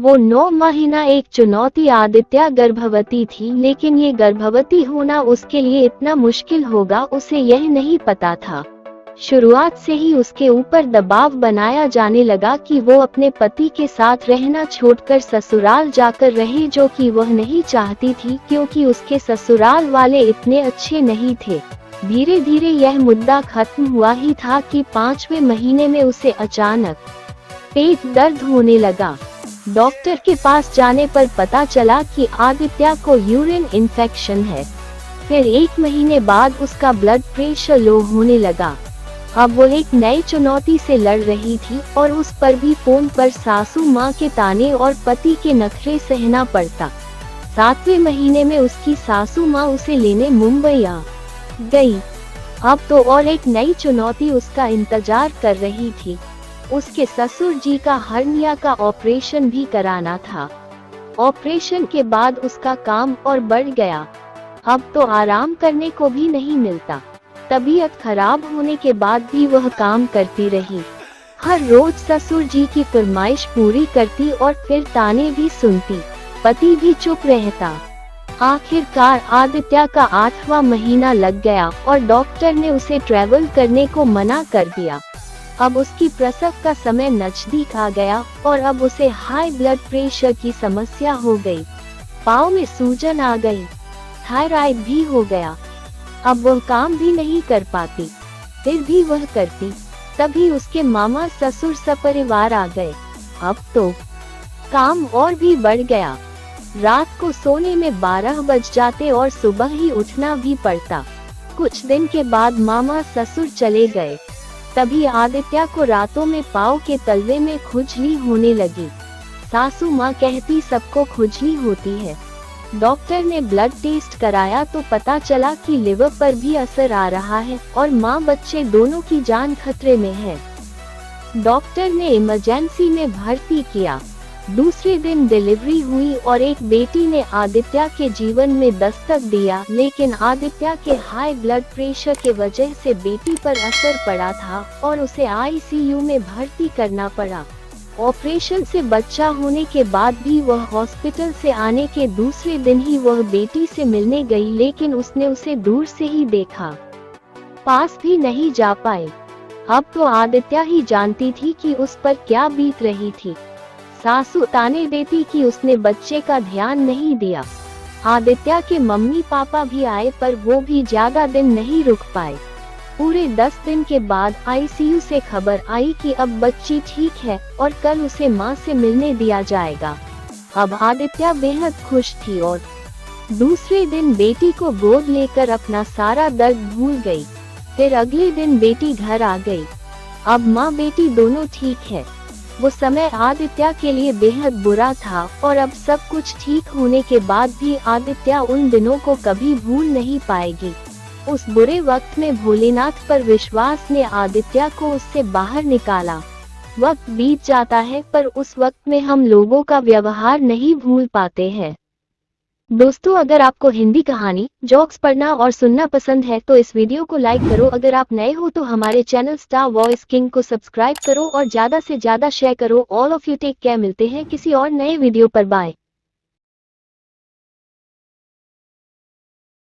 वो 9 महीना एक चुनौती। आदित्य गर्भवती थी, लेकिन ये गर्भवती होना उसके लिए इतना मुश्किल होगा उसे यह नहीं पता था। शुरुआत से ही उसके ऊपर दबाव बनाया जाने लगा कि वो अपने पति के साथ रहना छोड़कर ससुराल जाकर रहे, जो कि वह नहीं चाहती थी क्योंकि उसके ससुराल वाले इतने अच्छे नहीं थे। धीरे धीरे यह मुद्दा खत्म हुआ ही था कि 5वें महीने में उसे अचानक पेट दर्द होने लगा। डॉक्टर के पास जाने पर पता चला कि आदित्य को यूरिन इन्फेक्शन है। फिर 1 महीने बाद उसका ब्लड प्रेशर लो होने लगा। अब वो एक नई चुनौती से लड़ रही थी और उस पर भी फोन पर सासू माँ के ताने और पति के नखरे सहना पड़ता। 7वें महीने में उसकी सासू माँ उसे लेने मुंबई आ गई। अब तो और एक नई चुनौती उसका इंतजार कर रही थी। उसके ससुर जी का हर्निया का ऑपरेशन भी कराना था। ऑपरेशन के बाद उसका काम और बढ़ गया। अब तो आराम करने को भी नहीं मिलता। तबीयत खराब होने के बाद भी वह काम करती रही। हर रोज ससुर जी की फरमाइश पूरी करती और फिर ताने भी सुनती। पति भी चुप रहता। आखिरकार आदित्य का 8वां महीना लग गया और डॉक्टर ने उसे ट्रैवल करने को मना कर दिया। अब उसकी प्रसव का समय नजदीक आ गया और अब उसे हाई ब्लड प्रेशर की समस्या हो गई। पाँव में सूजन आ गई, थायराइड भी हो गया। अब वह काम भी नहीं कर पाती, फिर भी वह करती। तभी उसके मामा ससुर सपरिवार आ गए। अब तो काम और भी बढ़ गया। रात को सोने में 12 बज जाते और सुबह ही उठना भी पड़ता। कुछ दिन के बाद मामा ससुर चले गए। तभी आदित्य को रातों में पाँव के तलवे में खुजली होने लगी। सासू माँ कहती सबको खुजली होती है। डॉक्टर ने ब्लड टेस्ट कराया तो पता चला कि लिवर पर भी असर आ रहा है और माँ बच्चे दोनों की जान खतरे में है। डॉक्टर ने इमरजेंसी में भर्ती किया। दूसरे दिन डिलीवरी हुई और एक बेटी ने आदित्य के जीवन में दस्तक दिया, लेकिन आदित्य के हाई ब्लड प्रेशर के वजह से बेटी पर असर पड़ा था और उसे आईसीयू में भर्ती करना पड़ा। ऑपरेशन से बच्चा होने के बाद भी वह हॉस्पिटल से आने के दूसरे दिन ही वह बेटी से मिलने गई, लेकिन उसने उसे दूर से ही देखा, पास भी नहीं जा पाए। अब तो आदित्य ही जानती थी कि उस पर क्या बीत रही थी। सासू ताने देती कि उसने बच्चे का ध्यान नहीं दिया। आदित्य के मम्मी पापा भी आए पर वो भी ज्यादा दिन नहीं रुक पाए। पूरे 10 दिन के बाद आईसीयू से खबर आई कि अब बच्ची ठीक है और कल उसे मां से मिलने दिया जाएगा। अब आदित्य बेहद खुश थी और दूसरे दिन बेटी को गोद लेकर अपना सारा दर्द भूल गई। फिर अगले दिन बेटी घर आ गई। अब माँ बेटी दोनों ठीक है। वो समय आदित्य के लिए बेहद बुरा था और अब सब कुछ ठीक होने के बाद भी आदित्य उन दिनों को कभी भूल नहीं पाएगी। उस बुरे वक्त में भोलेनाथ पर विश्वास ने आदित्य को उससे बाहर निकाला। वक्त बीत जाता है पर उस वक्त में हम लोगों का व्यवहार नहीं भूल पाते हैं। दोस्तों, अगर आपको हिंदी कहानी जोक्स पढ़ना और सुनना पसंद है तो इस वीडियो को लाइक करो। अगर आप नए हो तो हमारे चैनल स्टार वॉइस किंग को सब्सक्राइब करो और ज्यादा से ज्यादा शेयर करो। All of you take care. मिलते हैं किसी और नए वीडियो पर। बाय।